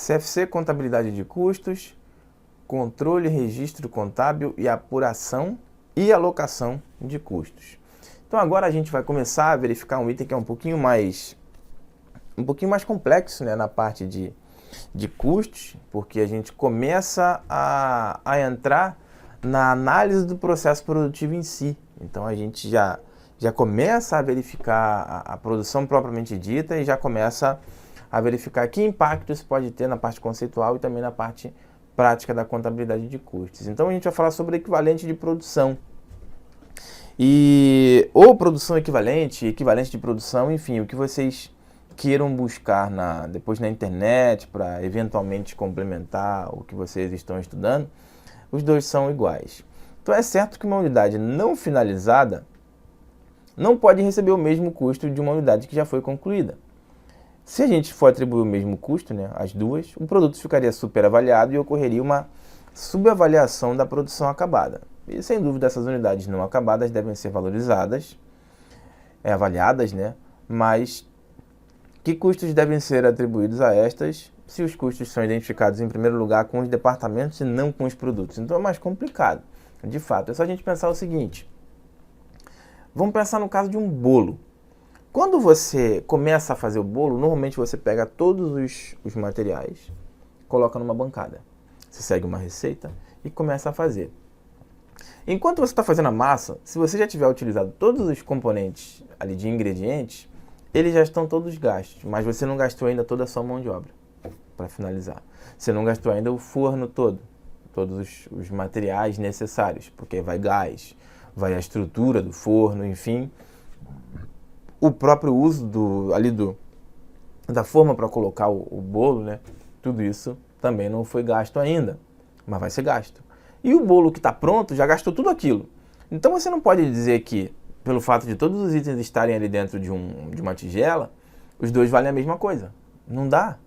CFC, contabilidade de custos, controle, registro contábil e apuração e alocação de custos. Então agora a gente vai começar a verificar um item que é um pouquinho mais complexo, né, na parte de custos, porque a gente começa a entrar na análise do processo produtivo em si. Então a gente já começa a verificar a produção propriamente dita e já começa a verificar que impacto isso pode ter na parte conceitual e também na parte prática da contabilidade de custos. Então a gente vai falar sobre equivalente de produção. Ou produção equivalente, equivalente de produção, enfim, o que vocês queiram buscar depois na internet para eventualmente complementar o que vocês estão estudando, os dois são iguais. Então é certo que uma unidade não finalizada não pode receber o mesmo custo de uma unidade que já foi concluída. Se a gente for atribuir o mesmo custo, né, às duas, o produto ficaria superavaliado e ocorreria uma subavaliação da produção acabada. E sem dúvida essas unidades não acabadas devem ser valorizadas, avaliadas, né, mas que custos devem ser atribuídos a estas se os custos são identificados em primeiro lugar com os departamentos e não com os produtos? Então é mais complicado. De fato, é só a gente pensar o seguinte. Vamos pensar no caso de um bolo. Quando você começa a fazer o bolo, normalmente você pega todos os materiais, coloca numa bancada. Você segue uma receita e começa a fazer. Enquanto você está fazendo a massa, se você já tiver utilizado todos os componentes ali de ingredientes, eles já estão todos gastos, mas você não gastou ainda toda a sua mão de obra para finalizar. Você não gastou ainda o forno todo, todos os materiais necessários, porque vai gás, vai a estrutura do forno, enfim. O próprio uso da forma para colocar o bolo, né? Tudo isso também não foi gasto ainda, mas vai ser gasto. E o bolo que está pronto já gastou tudo aquilo. Então você não pode dizer que, pelo fato de todos os itens estarem ali dentro de uma tigela, os dois valem a mesma coisa. Não dá.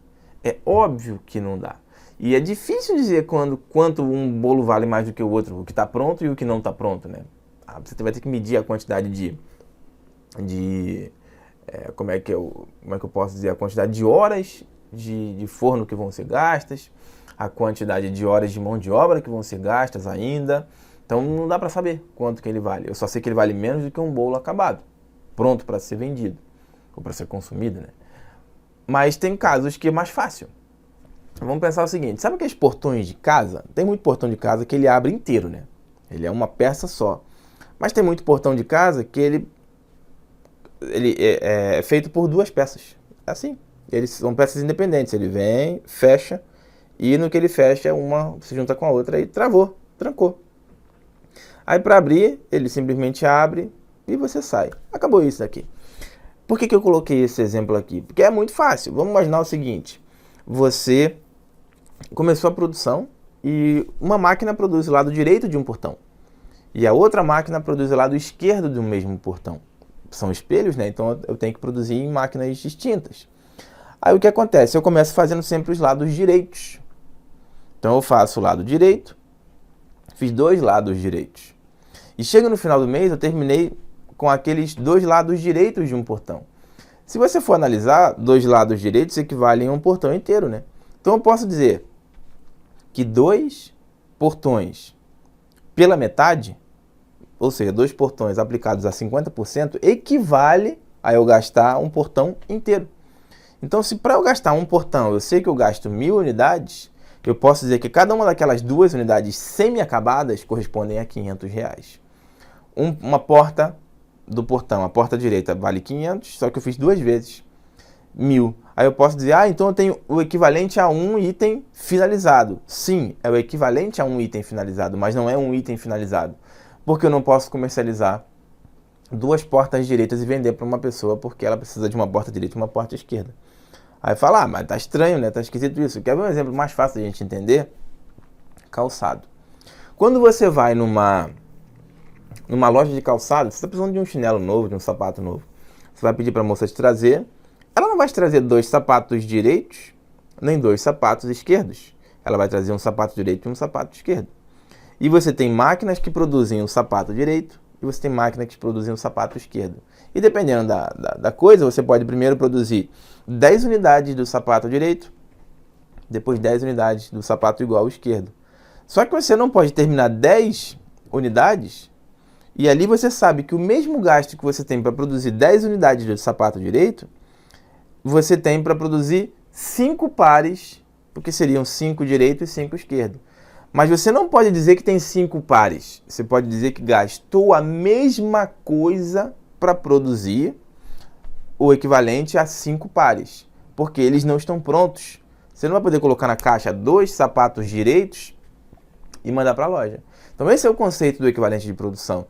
É óbvio que não dá. E é difícil dizer quanto um bolo vale mais do que o outro, o que está pronto e o que não está pronto, né? Você vai ter que medir a quantidade como é que eu posso dizer, a quantidade de horas de forno que vão ser gastas, a quantidade de horas de mão de obra que vão ser gastas ainda. Então não dá para saber quanto que ele vale. Eu só sei que ele vale menos do que um bolo acabado, pronto para ser vendido, ou para ser consumido, né? Mas tem casos que é mais fácil. Vamos pensar o seguinte, sabe aqueles portões de casa? Tem muito portão de casa que ele abre inteiro, né? Ele é uma peça só. Mas tem muito portão de casa que ele é feito por duas peças. Assim, eles são peças independentes. Ele vem, fecha, e no que ele fecha, uma se junta com a outra e trancou. Aí para abrir, ele simplesmente abre e você sai. Acabou isso aqui. Por que eu coloquei esse exemplo aqui? Porque é muito fácil. Vamos imaginar o seguinte. Você começou a produção e uma máquina produz o lado direito de um portão. E a outra máquina produz o lado esquerdo do mesmo portão. São espelhos, né? Então eu tenho que produzir em máquinas distintas. Aí o que acontece? Eu começo fazendo sempre os lados direitos. Então eu faço o lado direito, fiz 2 lados direitos. E chega no final do mês, eu terminei com aqueles 2 lados direitos de um portão. Se você for analisar, 2 lados direitos equivalem a um portão inteiro, né? Então eu posso dizer que 2 portões pela metade, ou seja, 2 portões aplicados a 50%, equivale a eu gastar um portão inteiro. Então, se para eu gastar um portão, eu sei que eu gasto 1000 unidades, eu posso dizer que cada uma daquelas 2 unidades semi-acabadas correspondem a R$500. Uma porta do portão, a porta direita, vale 500, só que eu fiz 2 vezes 1000. Aí eu posso dizer, então eu tenho o equivalente a um item finalizado. Sim, é o equivalente a um item finalizado, mas não é um item finalizado. Porque eu não posso comercializar 2 portas direitas e vender para uma pessoa porque ela precisa de uma porta direita e uma porta esquerda. Aí fala, mas tá estranho, né? Tá esquisito isso. Quer ver um exemplo mais fácil de a gente entender? Calçado. Quando você vai numa loja de calçado, você está precisando de um chinelo novo, de um sapato novo. Você vai pedir para a moça te trazer. Ela não vai te trazer 2 sapatos direitos, nem 2 sapatos esquerdos. Ela vai trazer um sapato direito e um sapato esquerdo. E você tem máquinas que produzem o sapato direito e você tem máquinas que produzem o sapato esquerdo. E dependendo da coisa, você pode primeiro produzir 10 unidades do sapato direito, depois 10 unidades do sapato igual ao esquerdo. Só que você não pode terminar 10 unidades e ali você sabe que o mesmo gasto que você tem para produzir 10 unidades do sapato direito, você tem para produzir 5 pares, porque seriam 5 direito e 5 esquerdo. Mas você não pode dizer que tem 5 pares. Você pode dizer que gastou a mesma coisa para produzir o equivalente a 5 pares, porque eles não estão prontos. Você não vai poder colocar na caixa 2 sapatos direitos e mandar para a loja. Então esse é o conceito do equivalente de produção.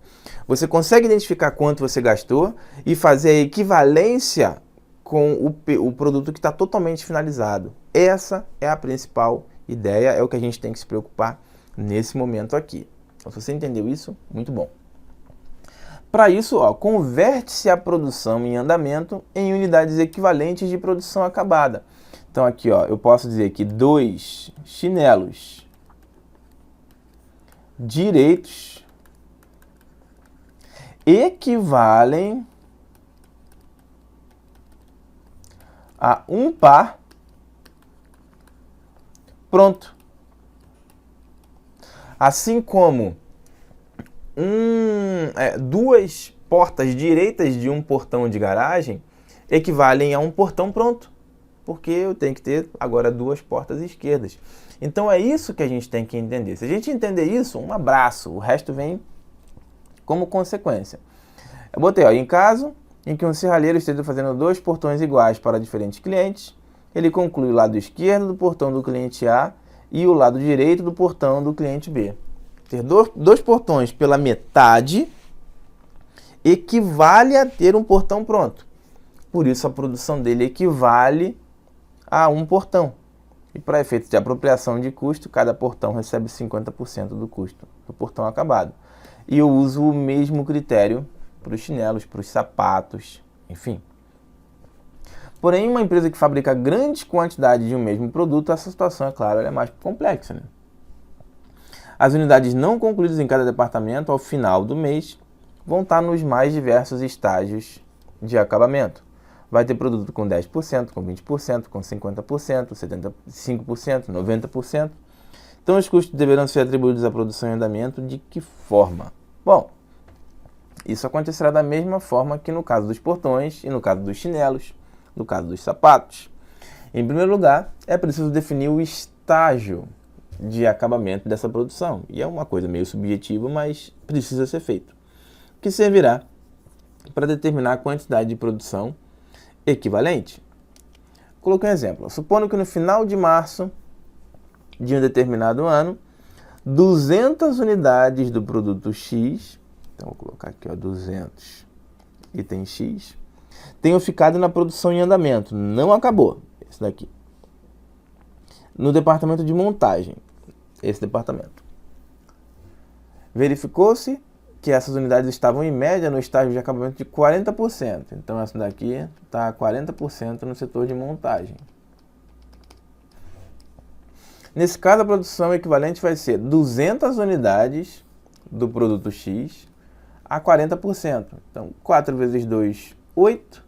Você consegue identificar quanto você gastou e fazer a equivalência com o produto que está totalmente finalizado. Essa é a principal ideia, é o que a gente tem que se preocupar nesse momento aqui. Então, se você entendeu isso, muito bom. Para isso, converte-se a produção em andamento em unidades equivalentes de produção acabada. Então aqui, eu posso dizer que 2 chinelos direitos equivalem a 1 par pronto. Assim como 2 portas direitas de um portão de garagem equivalem a um portão pronto, porque eu tenho que ter agora 2 portas esquerdas. Então é isso que a gente tem que entender. Se a gente entender isso, um abraço, o resto vem como consequência. Eu botei, em caso em que um serralheiro esteja fazendo 2 portões iguais para diferentes clientes, ele conclui o lado esquerdo do portão do cliente A e o lado direito do portão do cliente B. Ter 2 portões pela metade equivale a ter um portão pronto. Por isso a produção dele equivale a um portão. E para efeitos de apropriação de custo, cada portão recebe 50% do custo do portão acabado. E eu uso o mesmo critério para os chinelos, para os sapatos, enfim. Porém, uma empresa que fabrica grandes quantidades de um mesmo produto, essa situação, é claro, ela é mais complexa, né? As unidades não concluídas em cada departamento, ao final do mês, vão estar nos mais diversos estágios de acabamento. Vai ter produto com 10%, com 20%, com 50%, 75%, 90%. Então, os custos deverão ser atribuídos à produção em andamento de que forma? Bom, isso acontecerá da mesma forma que no caso dos portões e no caso dos chinelos, no caso dos sapatos. Em primeiro lugar, é preciso definir o estágio de acabamento dessa produção. E é uma coisa meio subjetiva, mas precisa ser feito. Que servirá para determinar a quantidade de produção equivalente. Coloquei um exemplo. Supondo que no final de março de um determinado ano, 200 unidades do produto X, então vou colocar aqui 200 item X, tenham ficado na produção em andamento, não acabou, esse daqui. No departamento de montagem, esse departamento. Verificou-se que essas unidades estavam em média no estágio de acabamento de 40%. Então essa daqui está 40% no setor de montagem. Nesse caso, a produção equivalente vai ser 200 unidades do produto X a 40%. Então, 4 vezes 2, 8.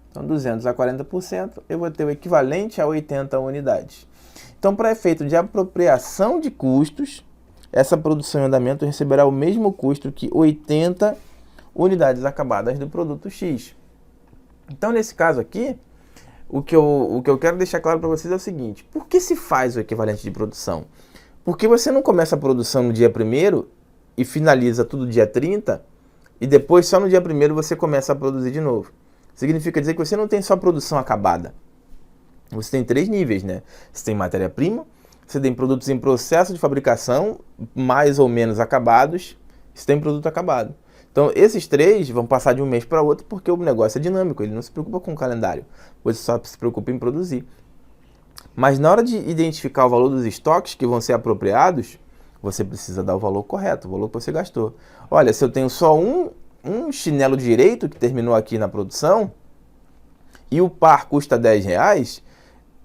Então, 200 a 40%, eu vou ter o equivalente a 80 unidades. Então, para efeito de apropriação de custos, essa produção em andamento receberá o mesmo custo que 80 unidades acabadas do produto X. Então, nesse caso aqui, o que eu quero deixar claro para vocês é o seguinte: por que se faz o equivalente de produção? Porque você não começa a produção no dia 1º e finaliza tudo dia 30, e depois só no dia 1º você começa a produzir de novo. Significa dizer que você não tem só produção acabada. Você tem 3 níveis, né? Você tem matéria-prima, você tem produtos em processo de fabricação, mais ou menos acabados, você tem produto acabado. Então, esses 3 vão passar de um mês para outro porque o negócio é dinâmico, ele não se preocupa com o calendário, você só se preocupa em produzir. Mas na hora de identificar o valor dos estoques que vão ser apropriados, você precisa dar o valor correto, o valor que você gastou. Olha, se eu tenho só um chinelo direito que terminou aqui na produção e o par custa R$10,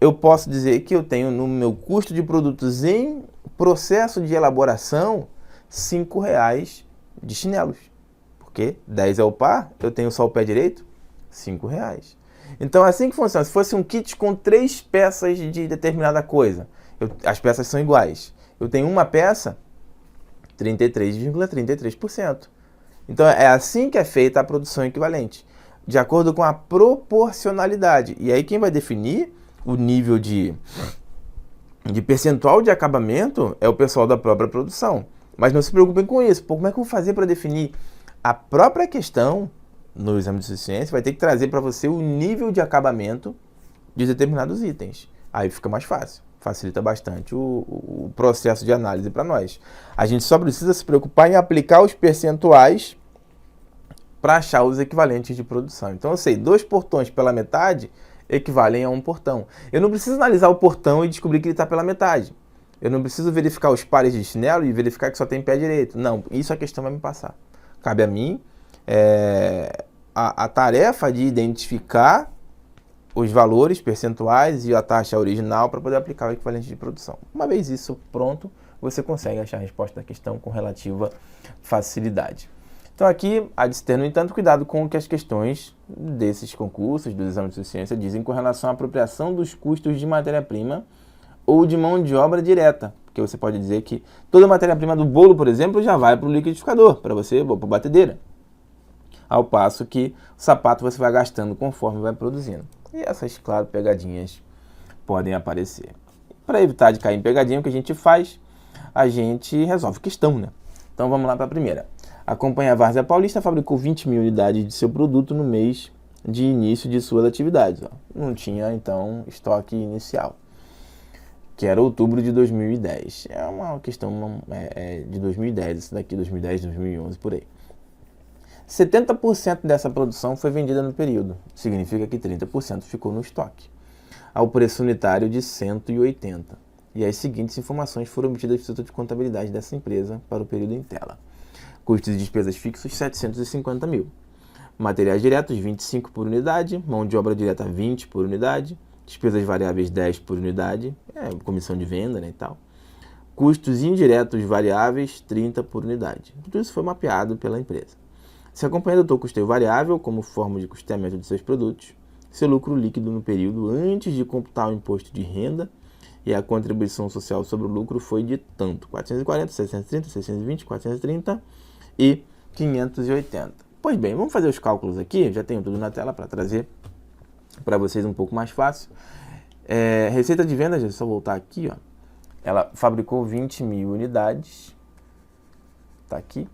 eu posso dizer que eu tenho no meu custo de produtos em processo de elaboração R$5 de chinelos. Porque 10 é o par, eu tenho só o pé direito, R$5. Então é assim que funciona. Se fosse um kit com 3 peças de determinada coisa, as peças são iguais. Eu tenho uma peça, 33,33%. Então é assim que é feita a produção equivalente, de acordo com a proporcionalidade. E aí quem vai definir o nível de percentual de acabamento é o pessoal da própria produção. Mas não se preocupem com isso. Pô, como é que eu vou fazer para definir? A própria questão no exame de suficiência vai ter que trazer para você o nível de acabamento de determinados itens. Aí fica mais fácil. Facilita bastante o processo de análise para nós. A gente só precisa se preocupar em aplicar os percentuais para achar os equivalentes de produção. Então eu sei, 2 portões pela metade equivalem a 1 portão. Eu não preciso analisar o portão e descobrir que ele está pela metade. Eu não preciso verificar os pares de chinelo e verificar que só tem pé direito. Não, isso a questão vai me passar. Cabe a mim a tarefa de identificar os valores percentuais e a taxa original para poder aplicar o equivalente de produção. Uma vez isso pronto, você consegue achar a resposta da questão com relativa facilidade. Então aqui há de se ter, no entanto, cuidado com o que as questões desses concursos, dos exames de suficiência, dizem com relação à apropriação dos custos de matéria-prima ou de mão de obra direta. Porque você pode dizer que toda a matéria-prima do bolo, por exemplo, já vai para o liquidificador, para você, ou para a batedeira. Ao passo que o sapato você vai gastando conforme vai produzindo. E essas, claro, pegadinhas podem aparecer. Para evitar de cair em pegadinha, o que a gente faz? A gente resolve questão, né? Então vamos lá para a primeira. A Companhia Várzea Paulista fabricou 20 mil unidades de seu produto no mês de início de suas atividades. Não tinha, então, estoque inicial, que era outubro de 2010. É uma questão de 2010, isso daqui, 2010, 2011, por aí. 70% dessa produção foi vendida no período, significa que 30% ficou no estoque, ao preço unitário de 180. E as seguintes informações foram obtidas do Instituto de Contabilidade dessa empresa para o período em tela. Custos e despesas fixos, 750 mil. Materiais diretos, 25 por unidade. Mão de obra direta, 20 por unidade. Despesas variáveis, 10 por unidade. Comissão de venda, né, e tal. Custos indiretos variáveis, 30 por unidade. Tudo isso foi mapeado pela empresa. Se a companhia adotou custeio variável como forma de custeamento de seus produtos, seu lucro líquido no período antes de computar o imposto de renda e a contribuição social sobre o lucro foi de tanto, 440, 630, 620, 430 e 580. Pois bem, vamos fazer os cálculos aqui, já tenho tudo na tela para trazer para vocês um pouco mais fácil. Receita de vendas, é só voltar aqui, ó. Ela fabricou 20 mil unidades, tá aqui.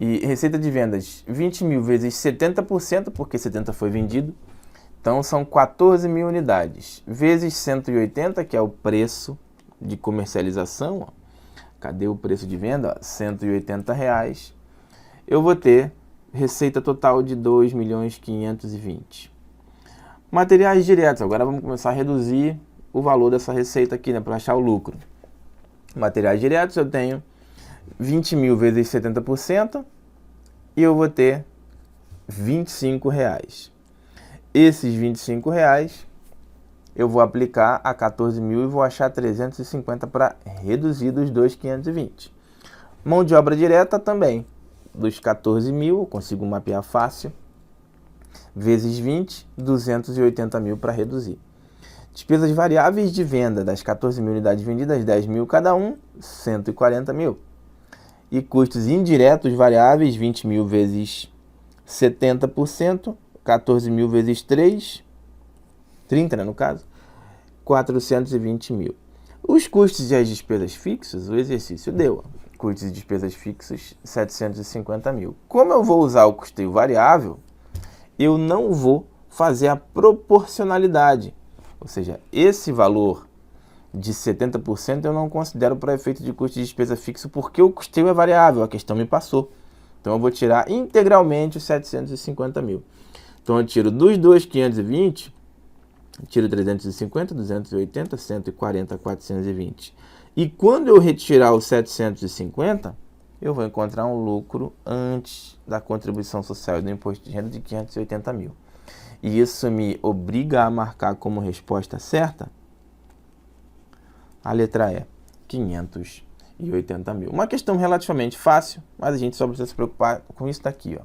E receita de vendas, 20 mil vezes 70%, porque 70% foi vendido. Então, são 14 mil unidades, vezes 180, que é o preço de comercialização. Ó. Cadê o preço de venda? Ó, 180 reais. Eu vou ter receita total de 2.520.000. Materiais diretos. Agora vamos começar a reduzir o valor dessa receita aqui, né, para achar o lucro. Materiais diretos eu tenho 20 mil vezes 70% e eu vou ter 25 reais. Esses 25 reais eu vou aplicar a 14 mil e vou achar 350 para reduzir dos 2.520. Mão de obra direta também. Dos 14 mil, eu consigo mapear fácil. Vezes 20, 280 mil para reduzir. Despesas variáveis de venda das 14 mil unidades vendidas, 10 mil cada um, 140 mil. E custos indiretos variáveis, 20 mil vezes 70%, 14 mil vezes 3, 30, né, no caso, 420 mil. Os custos e as despesas fixas, o exercício deu. Custos e despesas fixas, 750 mil. Como eu vou usar o custeio variável, eu não vou fazer a proporcionalidade. Ou seja, esse valor de 70% eu não considero para efeito de custo de despesa fixo porque o custeio é variável, a questão me passou. Então eu vou tirar integralmente os 750 mil. Então eu tiro dos 2.520, tiro 350, 280, 140, 420. E quando eu retirar os 750, eu vou encontrar um lucro antes da contribuição social e do imposto de renda de 580 mil. E isso me obriga a marcar como resposta certa a letra E, 580 mil. Uma questão relativamente fácil, mas a gente só precisa se preocupar com isso daqui. Ó.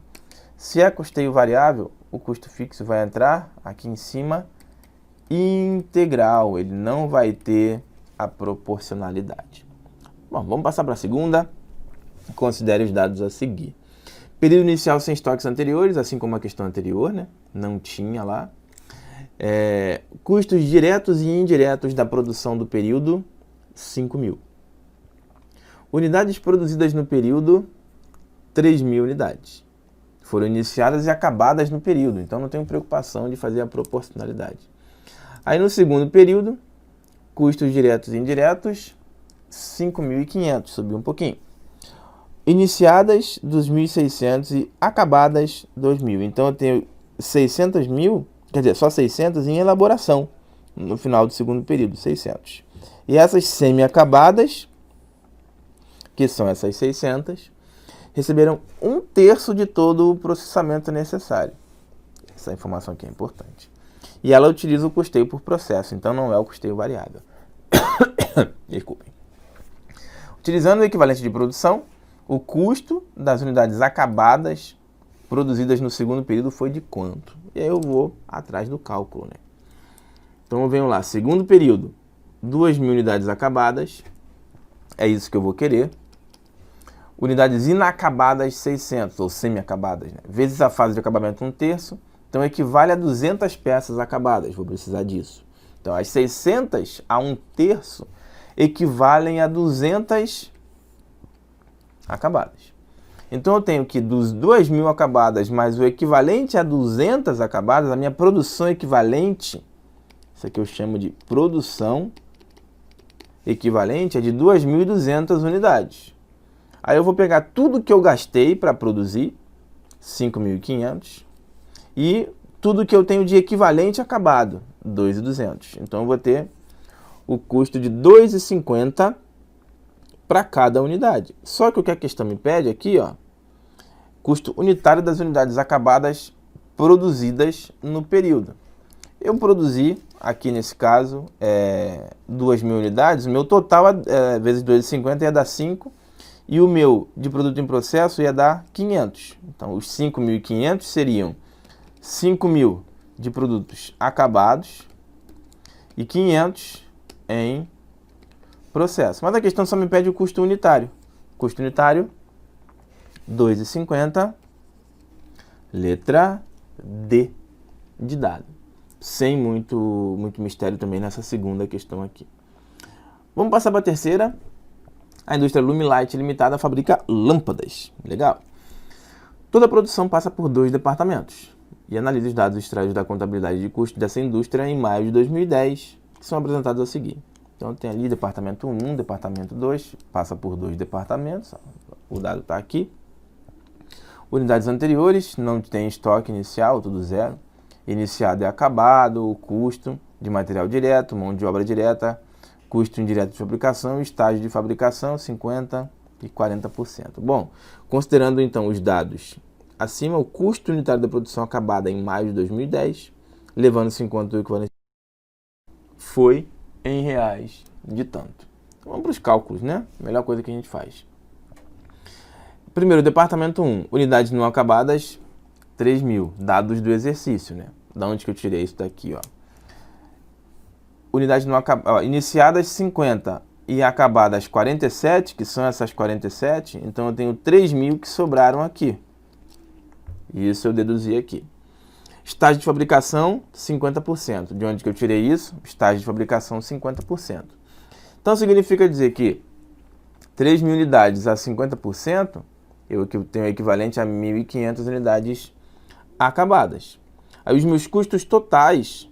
Se é custeio variável, o custo fixo vai entrar aqui em cima, integral, ele não vai ter a proporcionalidade. Bom, vamos passar para a segunda. Considere os dados a seguir. Período inicial sem estoques anteriores, assim como a questão anterior, né? Não tinha lá. Custos diretos e indiretos da produção do período, 5.000. Unidades produzidas no período, 3.000 unidades. Foram iniciadas e acabadas no período, então não tenho preocupação de fazer a proporcionalidade. Aí no segundo período, custos diretos e indiretos, 5.500, subiu um pouquinho. Iniciadas, 2.600 e acabadas, 2.000. Então eu tenho 600.000, quer dizer, só 600 em elaboração no final do segundo período, 600. E essas semi-acabadas, que são essas 600, receberam 1/3 de todo o processamento necessário. Essa informação aqui é importante. E ela utiliza o custeio por processo, então não é o custeio variável. Desculpem. Utilizando o equivalente de produção, o custo das unidades acabadas produzidas no segundo período foi de quanto? E aí eu vou atrás do cálculo, né? Então eu venho lá, segundo período, 2.000 unidades acabadas, é isso que eu vou querer. Unidades inacabadas, 600, ou semi-acabadas, né? Vezes a fase de acabamento, 1/3, então equivale a 200 peças acabadas, vou precisar disso. Então as 600 a 1/3 equivalem a 200 acabadas. Então eu tenho que dos 2.000 acabadas mais o equivalente a 200 acabadas, a minha produção equivalente, isso aqui eu chamo de produção equivalente, é de 2.200 unidades. Aí eu vou pegar tudo que eu gastei para produzir, 5.500, e tudo que eu tenho de equivalente acabado, 2.200. Então eu vou ter o custo de 2,50 para cada unidade. Só que o que a questão me pede aqui, ó, custo unitário das unidades acabadas produzidas no período. Eu produzi, aqui nesse caso, 2.000 unidades, o meu total vezes 2,50 ia dar 5, e o meu de produto em processo ia dar 500. Então, os 5.500 seriam 5.000 de produtos acabados e 500 em processo. Mas a questão só me pede o custo unitário. Custo unitário, 2,50, letra D de dado. Sem muito mistério também nessa segunda questão aqui. Vamos passar para a terceira. A indústria Lumilight Limitada fabrica lâmpadas. Legal. Toda a produção passa por 2 departamentos. E analisa os dados extraídos da contabilidade de custo dessa indústria em maio de 2010, que são apresentados a seguir. Então tem ali departamento 1, departamento 2, passa por 2 departamentos. O dado está aqui. Unidades anteriores, não tem estoque inicial, tudo zero. Iniciado e acabado, o custo de material direto, mão de obra direta, custo indireto de fabricação, estágio de fabricação, 50% e 40%. Bom, considerando então os dados acima, o custo unitário da produção acabada em maio de 2010, levando-se em conta o equivalente, foi em reais de tanto. Então, vamos para os cálculos, né? Melhor coisa que a gente faz. Primeiro, departamento 1, unidades não acabadas, 3.000, dados do exercício, né? Da onde que eu tirei isso daqui, ó? Unidades não acabadas, iniciadas 50 e acabadas 47, que são essas 47, então eu tenho 3.000 que sobraram aqui. Isso eu deduzi aqui. Estágio de fabricação, 50%. De onde que eu tirei isso? Estágio de fabricação, 50%. Então significa dizer que 3.000 unidades a 50%, eu tenho o equivalente a 1.500 unidades acabadas. Aí os meus custos totais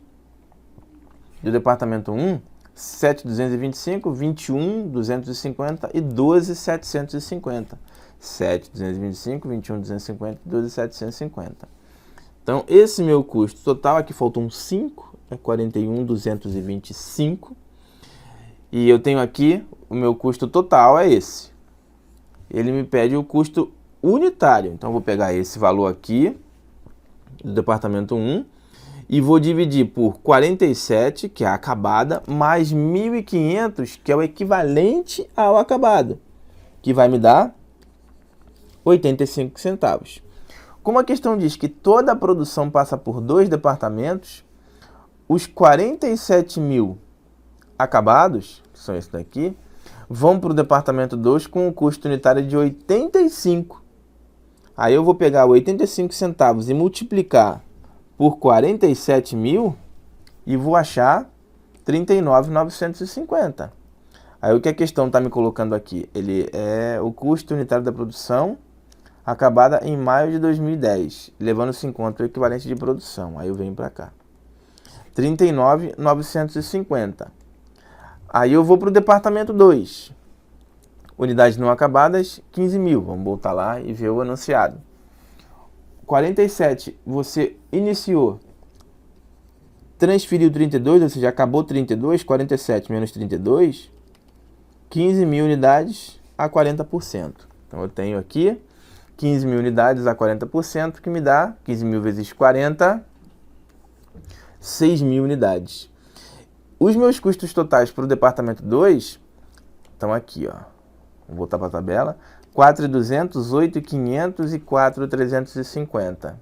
do departamento 1, 7.225, 21.250 e 12.750. 7.225, 21.250 e 12.750. Então, esse meu custo total, aqui faltam 5, é 41.225. E eu tenho aqui, o meu custo total é esse. Ele me pede o custo unitário. Então, eu vou pegar esse valor aqui, do departamento 1, e vou dividir por 47, que é a acabada, mais 1.500, que é o equivalente ao acabado, que vai me dar 85 centavos. Como a questão diz que toda a produção passa por 2 departamentos, os 47 mil acabados, que são esses daqui, vão para o departamento 2 com um custo unitário de 85. Aí eu vou pegar 85 centavos e multiplicar por 47 mil e vou achar 39.950. Aí o que a questão está me colocando aqui? Ele é o custo unitário da produção acabada em maio de 2010, levando-se em conta o equivalente de produção. Aí eu venho para cá. 39.950. Aí eu vou para o departamento 2. Unidades não acabadas, 15 mil. Vamos voltar lá e ver o anunciado. 47, você iniciou, transferiu 32, ou seja, acabou 32, 47 menos 32, 15 mil unidades a 40%. Então eu tenho aqui 15 mil unidades a 40%, que me dá 15 mil vezes 40, 6 mil unidades. Os meus custos totais para o departamento 2 estão aqui, ó. Vou voltar para a tabela. 4.200, 8.500 e 4.350.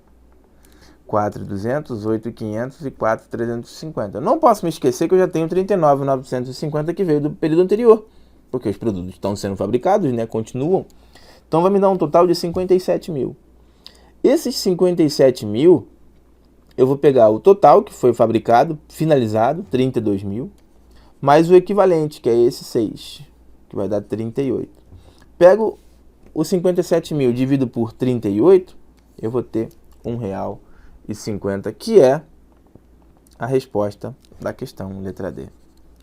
4.200, 8.500 e 4.350. Não posso me esquecer que eu já tenho 39.950 que veio do período anterior, porque os produtos estão sendo fabricados, né? Continuam. Então vai me dar um total de 57 mil. Esses 57 mil, eu vou pegar o total que foi fabricado, finalizado, 32 mil, mais o equivalente, que é esse 6, que vai dar 38. Pego os 57 mil, divido por 38, eu vou ter R$1,50, que é a resposta da questão letra D.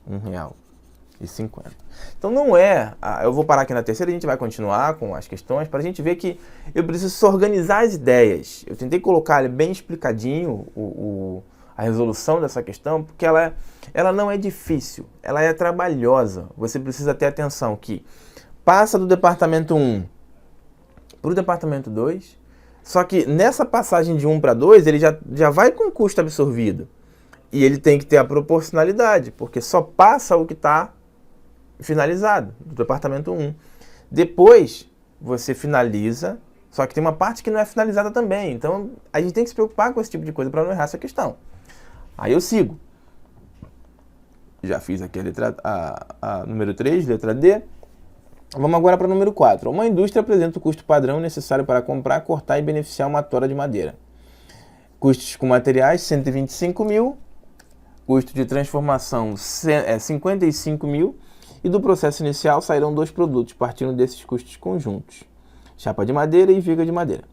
R$1,50. Então não é... Eu vou parar aqui na terceira, a gente vai continuar com as questões, para a gente ver que eu preciso organizar as ideias. Eu tentei colocar bem explicadinho a resolução dessa questão, porque ela não é difícil, ela é trabalhosa. Você precisa ter atenção que passa do departamento 1 para o departamento 2, só que nessa passagem de 1 para 2, ele já vai com o custo absorvido. E ele tem que ter a proporcionalidade, porque só passa o que está finalizado, do departamento 1. Depois, você finaliza, só que tem uma parte que não é finalizada também. Então, a gente tem que se preocupar com esse tipo de coisa para não errar essa questão. Aí eu sigo. Já fiz aqui a número 3, letra D. Vamos agora para o número 4. Uma indústria apresenta o custo padrão necessário para comprar, cortar e beneficiar uma tora de madeira. Custos com materiais, 125 mil. Custo de transformação, 55 mil. E do processo inicial sairão 2 produtos, partindo desses custos conjuntos. Chapa de madeira e viga de madeira.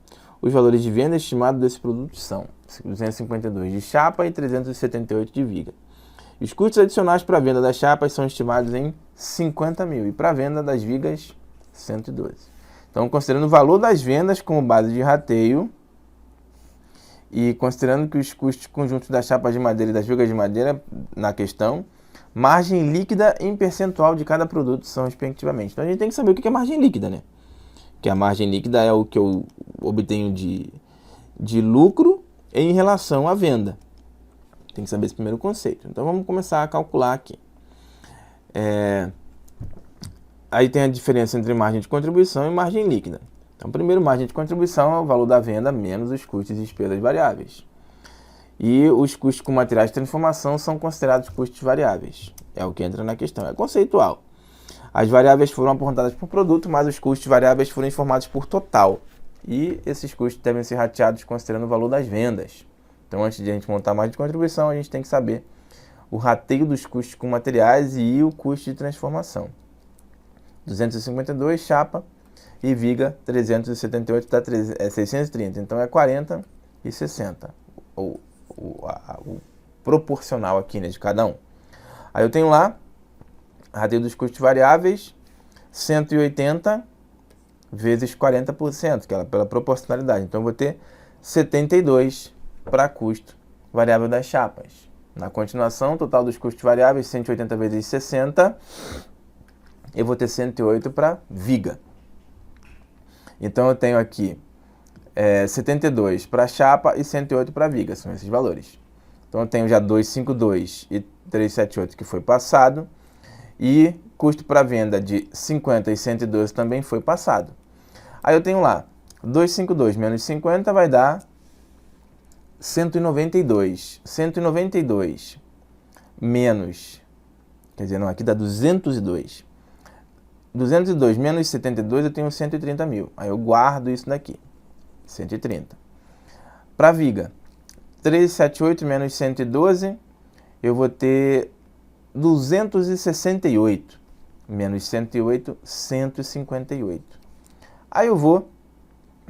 Os valores de venda estimados desses produtos são 252 de chapa e 378 de viga. Os custos adicionais para a venda das chapas são estimados em 50 mil e para a venda das vigas, 112. Então, considerando o valor das vendas como base de rateio e considerando que os custos conjuntos das chapas de madeira e das vigas de madeira na questão, margem líquida em percentual de cada produto são respectivamente. Então, a gente tem que saber o que é margem líquida, né? Que a margem líquida é o que eu obtenho de lucro em relação à venda. Tem que saber esse primeiro conceito. Então, vamos começar a calcular aqui. Aí tem a diferença entre margem de contribuição e margem líquida. Então, primeiro, margem de contribuição é o valor da venda menos os custos e despesas variáveis. E os custos com materiais de transformação são considerados custos variáveis. É o que entra na questão. É conceitual. As variáveis foram apontadas por produto, mas os custos variáveis foram informados por total. E esses custos devem ser rateados considerando o valor das vendas. Então, antes de a gente montar a margem de contribuição, a gente tem que saber o rateio dos custos com materiais e o custo de transformação. 252, chapa, e viga 378 dá 630. Então, é 40 e 60. O proporcional aqui, né, de cada um. Aí eu tenho lá, rateio dos custos variáveis, 180 vezes 40%, que é pela proporcionalidade. Então, eu vou ter 72 para custo variável das chapas. Na continuação, total dos custos variáveis, 180 vezes 60, eu vou ter 108 para viga. Então, eu tenho aqui 72 para chapa e 108 para viga, são esses valores. Então, eu tenho já 252 e 378 que foi passado, e custo para venda de 50 e 112 também foi passado. Aí eu tenho lá 252 menos 50 vai dar 192. 192 menos, quer dizer, não, aqui dá 202. 202 menos 72 eu tenho 130 mil. Aí eu guardo isso daqui, 130. Para a viga, 378 menos 112, eu vou ter 268. Menos 108, 158. Aí eu vou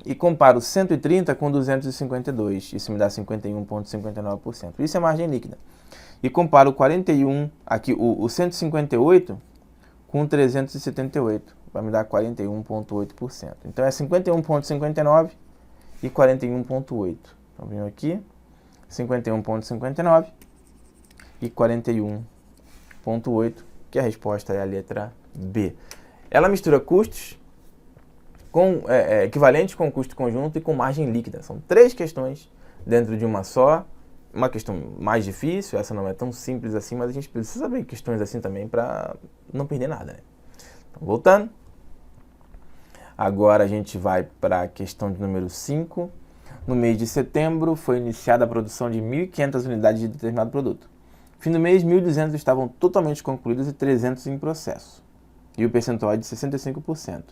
e comparo 130 com 252. Isso me dá 51,59%. Isso é margem líquida. E comparo 41, aqui o 158 com 378. Vai me dar 41,8%. Então é 51,59 e 41,8. Então venho aqui, 51,59 e 41,8, que a resposta é a letra B. Ela mistura custos equivalentes com custo conjunto e com margem líquida. São 3 questões dentro de uma só. Uma questão mais difícil, essa não é tão simples assim, mas a gente precisa saber questões assim também para não perder nada, né? Então, voltando. Agora a gente vai para a questão de número 5. No mês de setembro foi iniciada a produção de 1.500 unidades de determinado produto. Fim do mês, 1.200 estavam totalmente concluídas e 300 em processo. E o percentual é de 65%.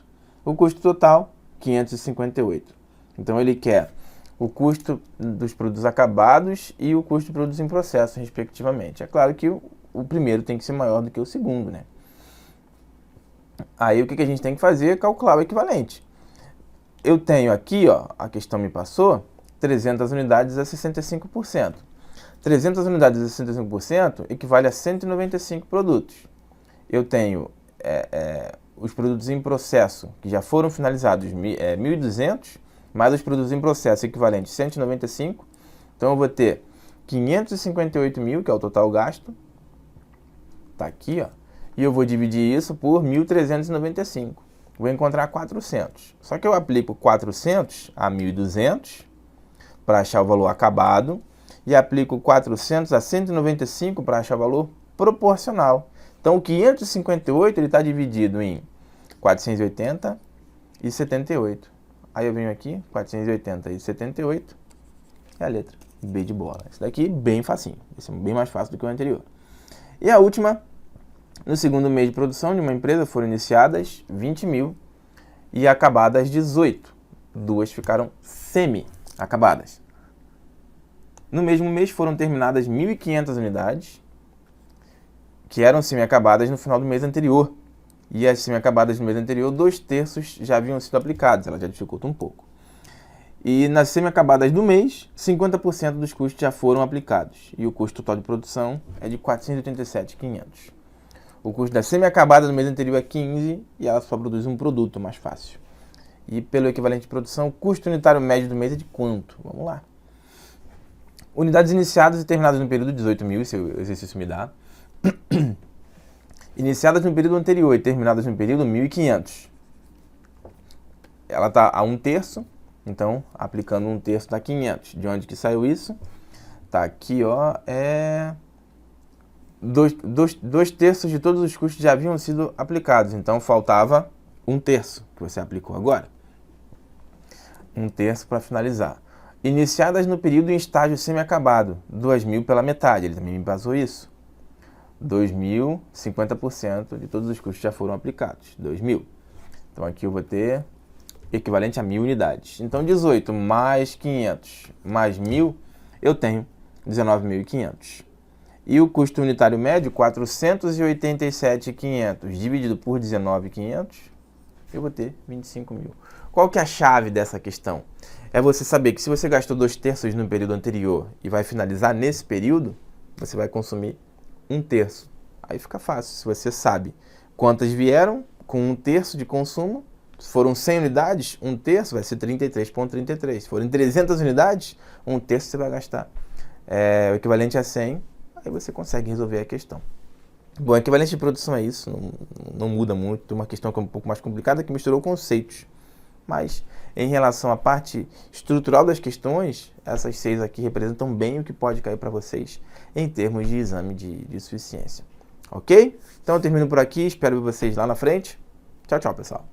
O custo total, 558. Então ele quer o custo dos produtos acabados e o custo de produtos em processo, respectivamente. É claro que o primeiro tem que ser maior do que o segundo, né? Aí o que a gente tem que fazer é calcular o equivalente. Eu tenho aqui, ó, a questão me passou, 300 unidades a 65%. 300 unidades a 65% equivale a 195 produtos. Eu tenho os produtos em processo, que já foram finalizados, 1.200, mais os produtos em processo equivalentes 195. Então eu vou ter 558 mil, que é o total gasto. Está aqui, ó. E eu vou dividir isso por 1.395. Vou encontrar 400. Só que eu aplico 400 a 1.200 para achar o valor acabado. E aplico 400 a 195 para achar o valor proporcional. Então, o 558 está dividido em 480 e 78. Aí eu venho aqui, 480 e 78, é a letra B de bola. Esse daqui bem facinho, esse é bem mais fácil do que o anterior. E a última, no segundo mês de produção de uma empresa foram iniciadas 20 mil e acabadas 18. 2 ficaram semi-acabadas. No mesmo mês foram terminadas 1.500 unidades, que eram semi-acabadas no final do mês anterior. E as semi-acabadas no mês anterior, 2/3 já haviam sido aplicados, ela já dificulta um pouco. E nas semi-acabadas do mês, 50% dos custos já foram aplicados. E o custo total de produção é de 487.500. O custo da semi-acabada no mês anterior é 15 e ela só produz um produto mais fácil. E pelo equivalente de produção, o custo unitário médio do mês é de quanto? Vamos lá. Unidades iniciadas e terminadas no período 18 mil, esse exercício me dá. Iniciadas no período anterior e terminadas no período 1.500. Ela está a 1/3, então aplicando 1/3 dá 500. De onde que saiu isso? Tá aqui, ó, 2/3 de todos os custos já haviam sido aplicados, então faltava 1/3 que você aplicou agora. 1/3 para finalizar. Iniciadas no período em estágio semi-acabado, 2.000 pela metade, ele também me passou isso. 2.000, 50% de todos os custos já foram aplicados, 2.000. Então aqui eu vou ter equivalente a 1.000 unidades. Então 18 mais 500 mais 1.000, eu tenho 19.500. E o custo unitário médio, 487.500 dividido por 19.500, eu vou ter 25 mil. Qual que é a chave dessa questão? É você saber que se você gastou 2/3 no período anterior e vai finalizar nesse período, você vai consumir 1/3. Aí fica fácil, se você sabe quantas vieram com 1/3 de consumo, se foram 100 unidades, 1/3 vai ser 33,33. Se forem 300 unidades, 1/3 você vai gastar. O equivalente a 100, aí você consegue resolver a questão. Bom, equivalente de produção é isso, não muda muito, uma questão que é um pouco mais complicada, que misturou conceitos. Mas, em relação à parte estrutural das questões, essas 6 aqui representam bem o que pode cair para vocês em termos de exame de suficiência. Ok? Então eu termino por aqui, espero ver vocês lá na frente. Tchau, tchau, pessoal.